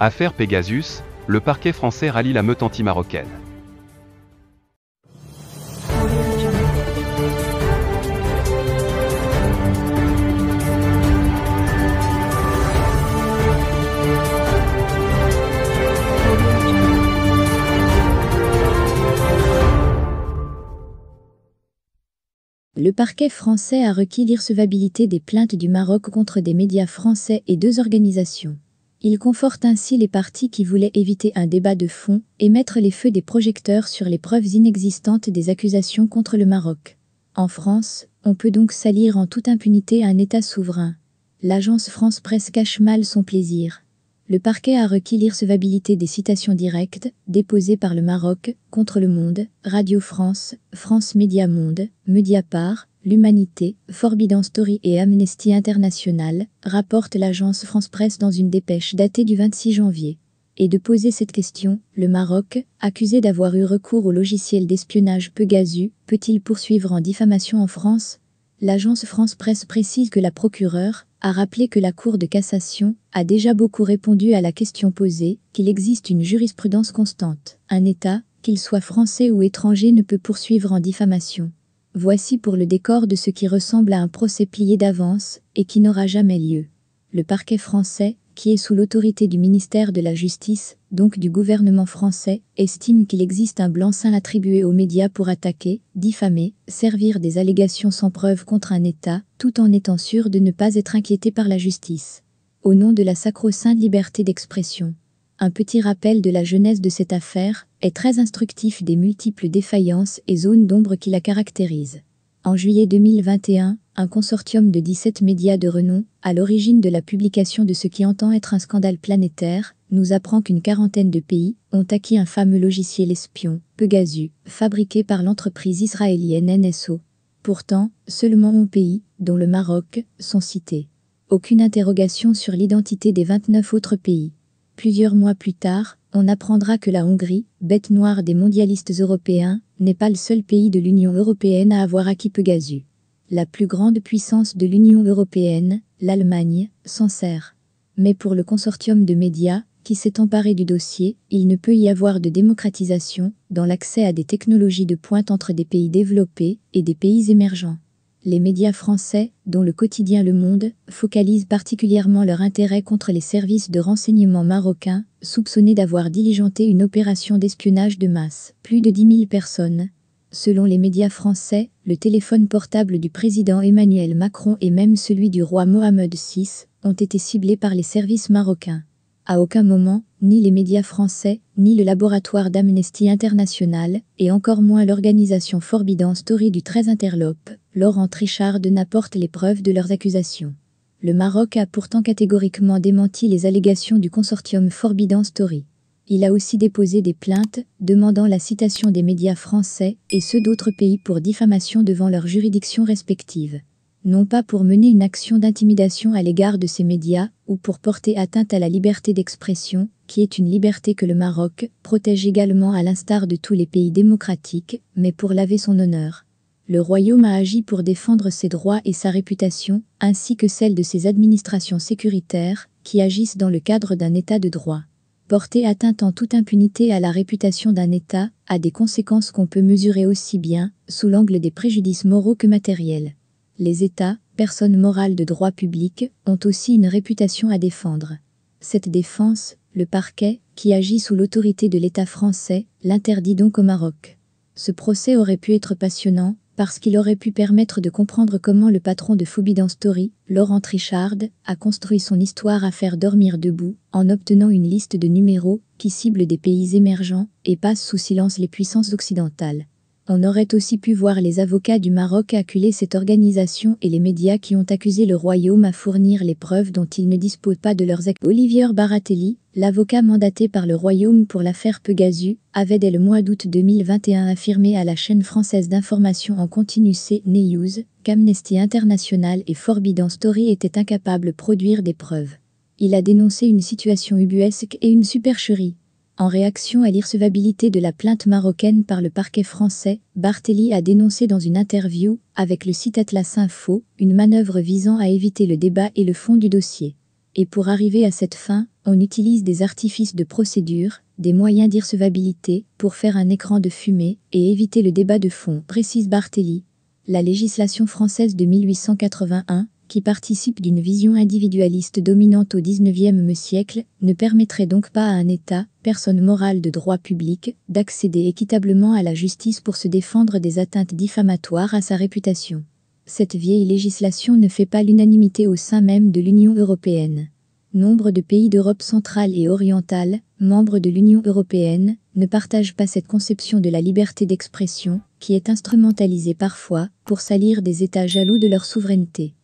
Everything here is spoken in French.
Affaire Pegasus, le parquet français rallie la meute anti-marocaine. Le parquet français a requis l'irrecevabilité des plaintes du Maroc contre des médias français et 2 organisations. Il conforte ainsi les parties qui voulaient éviter un débat de fond et mettre les feux des projecteurs sur les preuves inexistantes des accusations contre le Maroc. En France, on peut donc salir en toute impunité un État souverain. L'agence France Presse cache mal son plaisir. Le parquet a requis l'irrecevabilité des citations directes, déposées par le Maroc, contre Le Monde, Radio France, France Média Monde, Mediapart, L'Humanité, Forbidden Story et Amnesty International, rapporte l'agence France Presse dans une dépêche datée du 26 janvier. Et de poser cette question, le Maroc, accusé d'avoir eu recours au logiciel d'espionnage Pegasus, peut-il poursuivre en diffamation en France ? L'agence France Presse précise que la procureure a rappelé que la Cour de cassation a déjà beaucoup répondu à la question posée, qu'il existe une jurisprudence constante. Un État, qu'il soit français ou étranger, ne peut poursuivre en diffamation. Voici pour le décor de ce qui ressemble à un procès plié d'avance et qui n'aura jamais lieu. Le parquet français, qui est sous l'autorité du ministère de la Justice, donc du gouvernement français, estime qu'il existe un blanc-seing attribué aux médias pour attaquer, diffamer, servir des allégations sans preuve contre un État, tout en étant sûr de ne pas être inquiété par la justice. Au nom de la sacro-sainte liberté d'expression. Un petit rappel de la genèse de cette affaire est très instructif des multiples défaillances et zones d'ombre qui la caractérisent. En juillet 2021, un consortium de 17 médias de renom, à l'origine de la publication de ce qui entend être un scandale planétaire, nous apprend qu'une quarantaine de pays ont acquis un fameux logiciel espion, Pegasus, fabriqué par l'entreprise israélienne NSO. Pourtant, seulement 11 pays, dont le Maroc, sont cités. Aucune interrogation sur l'identité des 29 autres pays. Plusieurs mois plus tard, on apprendra que la Hongrie, bête noire des mondialistes européens, n'est pas le seul pays de l'Union européenne à avoir acquis Pegasus. La plus grande puissance de l'Union européenne, l'Allemagne, s'en sert. Mais pour le consortium de médias, qui s'est emparé du dossier, il ne peut y avoir de démocratisation dans l'accès à des technologies de pointe entre des pays développés et des pays émergents. Les médias français, dont le quotidien Le Monde, focalisent particulièrement leur intérêt contre les services de renseignement marocains, soupçonnés d'avoir diligenté une opération d'espionnage de masse. Plus de 10 000 personnes. Selon les médias français, le téléphone portable du président Emmanuel Macron et même celui du roi Mohammed VI ont été ciblés par les services marocains. À aucun moment, ni les médias français, ni le laboratoire d'Amnesty International, et encore moins l'organisation Forbidden Story du très interlope, Laurent Trichard n'apportent les preuves de leurs accusations. Le Maroc a pourtant catégoriquement démenti les allégations du consortium Forbidden Story. Il a aussi déposé des plaintes, demandant la citation des médias français et ceux d'autres pays pour diffamation devant leurs juridictions respectives. Non pas pour mener une action d'intimidation à l'égard de ces médias, ou pour porter atteinte à la liberté d'expression, qui est une liberté que le Maroc protège également à l'instar de tous les pays démocratiques, mais pour laver son honneur. Le royaume a agi pour défendre ses droits et sa réputation, ainsi que celle de ses administrations sécuritaires, qui agissent dans le cadre d'un état de droit. Porter atteinte en toute impunité à la réputation d'un État a des conséquences qu'on peut mesurer aussi bien, sous l'angle des préjudices moraux que matériels. Les États, personnes morales de droit public, ont aussi une réputation à défendre. Cette défense, le parquet, qui agit sous l'autorité de l'État français, l'interdit donc au Maroc. Ce procès aurait pu être passionnant, parce qu'il aurait pu permettre de comprendre comment le patron de Forbidden Story, Laurent Trichard, a construit son histoire à faire dormir debout, en obtenant une liste de numéros qui ciblent des pays émergents et passent sous silence les puissances occidentales. On aurait aussi pu voir les avocats du Maroc acculer cette organisation et les médias qui ont accusé le royaume à fournir les preuves dont ils ne disposent pas de leurs actes. Olivier Baratelli, l'avocat mandaté par le royaume pour l'affaire Pegasus, avait dès le mois d'août 2021 affirmé à la chaîne française d'information en continu CNews qu'Amnesty International et Forbidden Story étaient incapables de produire des preuves. Il a dénoncé une situation ubuesque et une supercherie. En réaction à l'irrecevabilité de la plainte marocaine par le parquet français, Bartelli a dénoncé dans une interview, avec le site Atlas Info, une manœuvre visant à éviter le débat et le fond du dossier. Et pour arriver à cette fin, on utilise des artifices de procédure, des moyens d'irrecevabilité, pour faire un écran de fumée et éviter le débat de fond, précise Barthély. La législation française de 1881, qui participe d'une vision individualiste dominante au XIXe siècle, ne permettrait donc pas à un État, personne morale de droit public, d'accéder équitablement à la justice pour se défendre des atteintes diffamatoires à sa réputation. Cette vieille législation ne fait pas l'unanimité au sein même de l'Union européenne. Nombre de pays d'Europe centrale et orientale, membres de l'Union européenne, ne partagent pas cette conception de la liberté d'expression, qui est instrumentalisée parfois pour salir des États jaloux de leur souveraineté.